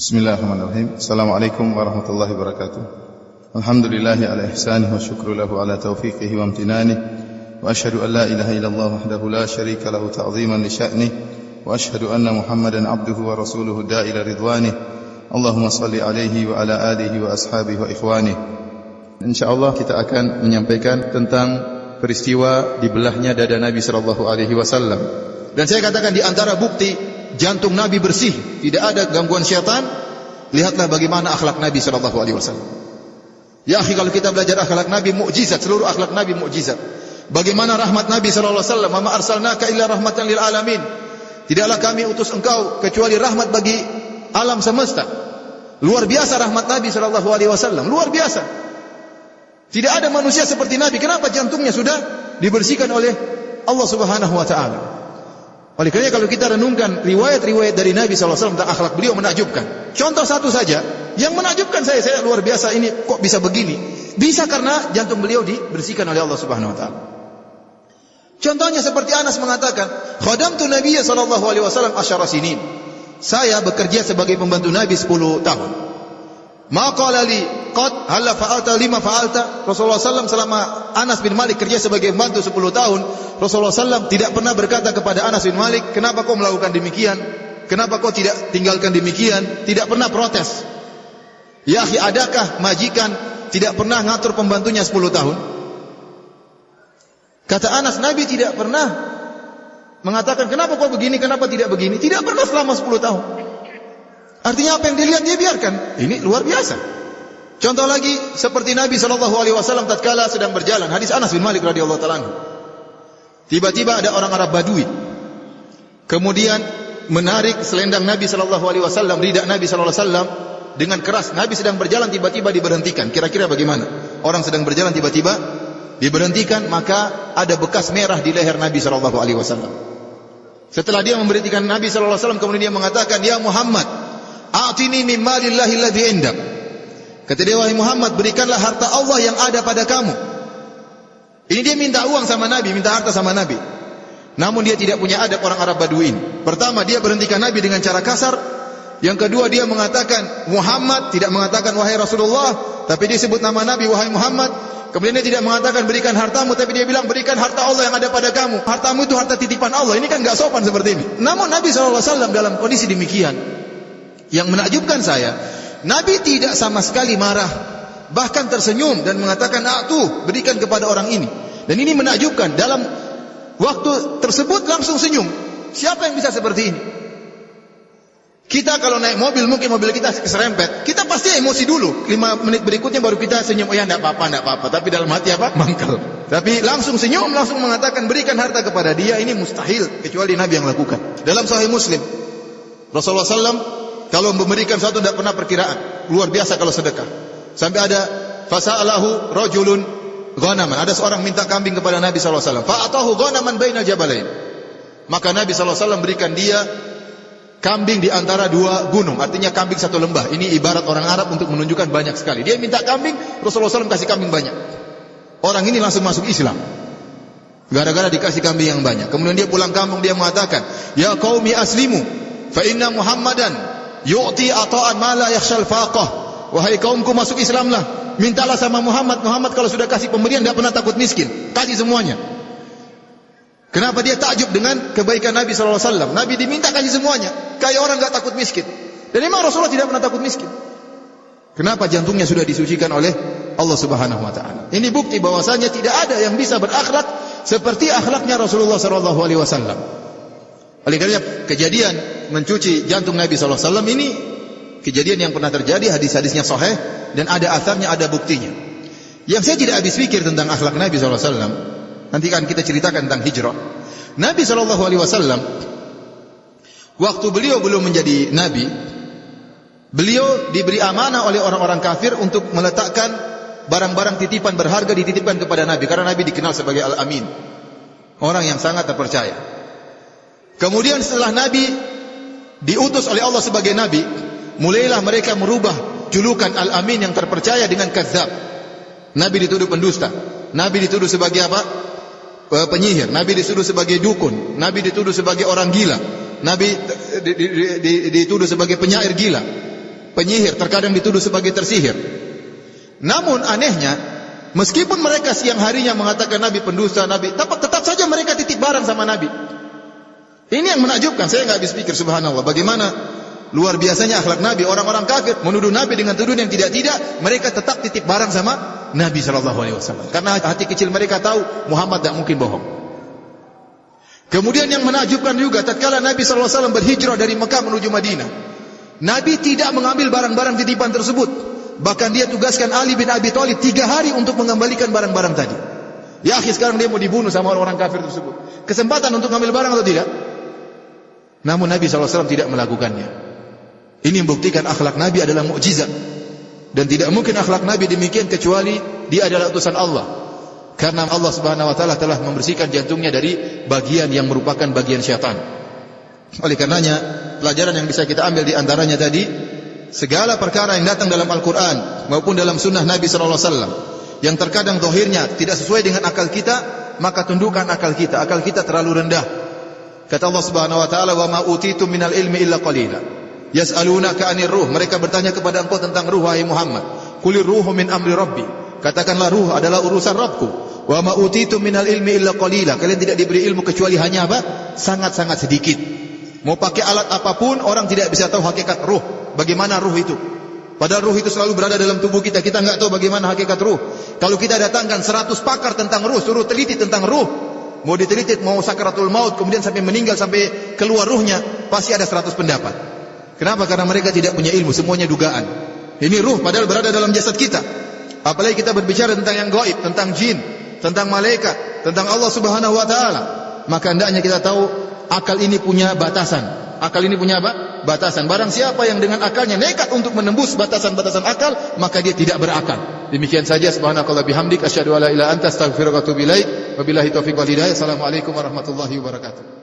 Bismillahirrahmanirrahim. Assalamualaikum warahmatullahi wabarakatuh. Alhamdulillahi ala ihsanihi wa syukru lahu ala taufiqihi wa amtinanihi. Wa ashhadu an la ilaha illallah wahdahu la syarika lahu ta'ziman li sya'nihi. Wa ashhadu anna Muhammadan abduhu wa rasuluhu da'ila ridwanih. Allahumma salli alaihi wa ala alihi wa ashabihi wa ikhwanih. Insyaallah kita akan menyampaikan tentang peristiwa dibelahnya dada Nabi sallallahu alaihi wasallam. Dan saya katakan di antara bukti jantung Nabi bersih, tidak ada gangguan syaitan. Lihatlah bagaimana akhlak Nabi sallallahu alaihi wasallam. Ya akhi, kalau kita belajar akhlak Nabi, mukjizat, seluruh akhlak Nabi mukjizat. Bagaimana rahmat Nabi sallallahu alaihi wasallam, "Ma arsalnaka illa rahmatan lil alamin." Tidaklah kami utus engkau kecuali rahmat bagi alam semesta. Luar biasa rahmat Nabi sallallahu alaihi wasallam, luar biasa. Tidak ada manusia seperti Nabi. Kenapa? Jantungnya sudah dibersihkan oleh Allah Subhanahu wa taala. Oleh karena kalau kita renungkan riwayat-riwayat dari Nabi SAW tentang akhlak beliau menakjubkan. Contoh satu saja yang menakjubkan saya luar biasa, ini kok bisa begini? Bisa karena jantung beliau dibersihkan oleh Allah Subhanahu Wa Taala. Contohnya seperti Anas mengatakan, "Khadamtu Nabiyya sallallahu alaihi wasallam asyara sinin." Saya bekerja sebagai pembantu Nabi 10 tahun. Ma qala li qad hal fa'alta lima fa'alta. Rasulullah SAW selama Anas bin Malik kerja sebagai pembantu 10 tahun, Rasulullah SAW tidak pernah berkata kepada Anas bin Malik, "Kenapa kau melakukan demikian? Kenapa kau tidak tinggalkan demikian?" Tidak pernah protes. Ya akhi, adakah majikan tidak pernah ngatur pembantunya 10 tahun? Kata Anas, Nabi tidak pernah mengatakan, "Kenapa kau begini, kenapa tidak begini?" Tidak pernah selama 10 tahun. Artinya apa yang dilihat dia biarkan. Ini luar biasa. Contoh lagi seperti Nabi SAW tatkala sedang berjalan, hadis Anas bin Malik radhiyallahu taala anhu. Tiba-tiba ada orang Arab Badui. Kemudian menarik selendang Nabi SAW, ridak Nabi SAW dengan keras. Nabi sedang berjalan, tiba-tiba diberhentikan. Kira-kira bagaimana? Orang sedang berjalan tiba-tiba diberhentikan, maka ada bekas merah di leher Nabi SAW. Setelah dia memberhentikan Nabi SAW, kemudian dia mengatakan, "Ya Muhammad, a'tini min malillahi alladhi indak." Kata dia, "Wahai Muhammad, berikanlah harta Allah yang ada pada kamu." Ini dia minta uang sama Nabi, minta harta sama Nabi. Namun dia tidak punya adab orang Arab Baduin. Pertama, dia berhentikan Nabi dengan cara kasar. Yang kedua, dia mengatakan Muhammad, tidak mengatakan wahai Rasulullah, tapi dia sebut nama Nabi, wahai Muhammad. Kemudian dia tidak mengatakan berikan hartamu, tapi dia bilang berikan harta Allah yang ada pada kamu. Hartamu itu harta titipan Allah. Ini kan enggak sopan seperti ini. Namun Nabi SAW dalam kondisi demikian, yang menakjubkan saya, Nabi tidak sama sekali marah, bahkan tersenyum dan mengatakan, tuh, berikan kepada orang ini." Dan ini menakjubkan, dalam waktu tersebut langsung senyum. Siapa yang bisa seperti ini? Kita kalau naik mobil, mungkin mobil kita keserempet, kita pasti emosi dulu. 5 menit berikutnya baru kita senyum. "Oh ya, enggak apa-apa. Tapi dalam hati apa? Mangkal. Tapi langsung senyum, langsung mengatakan berikan harta kepada dia. Ini mustahil kecuali Nabi yang lakukan. Dalam Sahih Muslim, Rasulullah SAW kalau memberikan sesuatu tidak pernah perkiraan. Luar biasa kalau sedekah. Sampai ada fasa'alahu rajulun ghanaman. Ada seorang minta kambing kepada Nabi SAW. Fa'atahu ghanaman bainal jabalain. Maka Nabi SAW berikan dia kambing di antara 2 gunung. Artinya kambing 1 lembah. Ini ibarat orang Arab untuk menunjukkan banyak sekali. Dia minta kambing, Rasulullah SAW kasih kambing banyak. Orang ini langsung masuk Islam gara-gara dikasih kambing yang banyak. Kemudian dia pulang kampung, dia mengatakan, "Ya qaumi aslimu, fa inna Muhammadan yu'ti ata'an ma la yakhshal faqah." Wahai kaumku, masuk Islamlah. Mintalah sama Muhammad. Muhammad kalau sudah kasih pemberian tidak pernah takut miskin. Kasih semuanya. Kenapa dia takjub dengan kebaikan Nabi SAW? Nabi diminta kasih semuanya. Kayak orang enggak takut miskin. Dan memang Rasulullah tidak pernah takut miskin. Kenapa? Jantungnya sudah disucikan oleh Allah Subhanahu wa taala. Ini bukti bahwasanya tidak ada yang bisa berakhlak seperti akhlaknya Rasulullah SAW. Oleh karena kejadian mencuci jantung Nabi SAW ini kejadian yang pernah terjadi, hadis-hadisnya sahih dan ada asarnya, ada buktinya. Yang saya tidak habis pikir tentang akhlak Nabi SAW, nanti kan kita ceritakan tentang hijrah. Nabi SAW waktu beliau belum menjadi Nabi, beliau diberi amanah oleh orang-orang kafir untuk meletakkan barang-barang titipan berharga, dititipkan kepada Nabi. Karena Nabi dikenal sebagai Al-Amin, orang yang sangat terpercaya. Kemudian setelah Nabi diutus oleh Allah sebagai Nabi, mulailah mereka merubah julukan Al-Amin yang terpercaya dengan Kadzdzab. Nabi dituduh pendusta. Nabi dituduh sebagai apa? Penyihir. Nabi dituduh sebagai dukun. Nabi dituduh sebagai orang gila. Nabi dituduh sebagai penyair gila. penyihir, terkadang dituduh sebagai tersihir. Namun anehnya, meskipun mereka siang harinya mengatakan Nabi pendusta, Nabi, tetap saja mereka titip barang sama Nabi. Ini yang menakjubkan, saya nggak habis pikir, subhanallah, bagaimana luar biasanya akhlak Nabi. Orang-orang kafir menuduh Nabi dengan tuduhan yang tidak-tidak, mereka tetap titip barang sama Nabi SAW. Karena hati kecil mereka tahu Muhammad tidak mungkin bohong. Kemudian yang menakjubkan juga, tatkala Nabi SAW berhijrah dari Mekah menuju Madinah, Nabi tidak mengambil barang-barang titipan tersebut. Bahkan dia tugaskan Ali bin Abi Thalib 3 hari untuk mengembalikan barang-barang tadi. Ya akhi, sekarang dia mau dibunuh sama orang-orang kafir tersebut. Kesempatan untuk mengambil barang atau tidak? Namun Nabi SAW tidak melakukannya. Ini membuktikan akhlak Nabi adalah mukjizat. Dan tidak mungkin akhlak Nabi demikian kecuali dia adalah utusan Allah. Karena Allah Subhanahu wa taala telah membersihkan jantungnya dari bagian yang merupakan bagian syaitan. Oleh karenanya, pelajaran yang bisa kita ambil di antaranya tadi, segala perkara yang datang dalam Al-Quran maupun dalam sunnah Nabi SAW yang terkadang zahirnya tidak sesuai dengan akal kita, maka tundukkan akal kita. Akal kita terlalu rendah. Kata Allah Subhanahu wa taala, "Wa ma utitum minal ilmi illa qalila. Yas'alunaka 'anir ruh." Mereka bertanya kepada engkau tentang ruh, wahai Muhammad. Qulir ruhu min amri rabbi. Katakanlah ruh adalah urusan Rabbku. Wa ma utitum minal ilmi illa qalila. Kalian tidak diberi ilmu kecuali hanya apa? Sangat-sangat sedikit. Mau pakai alat apapun, orang tidak bisa tahu hakikat ruh. Bagaimana ruh itu? Padahal ruh itu selalu berada dalam tubuh kita. Kita enggak tahu bagaimana hakikat ruh. Kalau kita datangkan 100 pakar tentang ruh, suruh teliti tentang ruh, mau diteliti, mau sakaratul maut, kemudian sampai meninggal, sampai keluar ruhnya, pasti ada 100 pendapat. Kenapa? Karena mereka tidak punya ilmu, semuanya dugaan. Ini ruh padahal berada dalam jasad kita. Apalagi kita berbicara tentang yang gaib, tentang jin, tentang malaikat, tentang Allah Subhanahu wa taala. Maka hendaknya kita tahu akal ini punya batasan. Akal ini punya apa? Batasan. Barang siapa yang dengan akalnya nekat untuk menembus batasan-batasan akal, maka dia tidak berakal. Demikian saja, subhanakallah bihamdik, asyhadu alla ilaha illa anta, astaghfiruka wa atubu ilaik. Wabillahi taufiq wal hidayah. Assalamualaikum warahmatullahi wabarakatuh.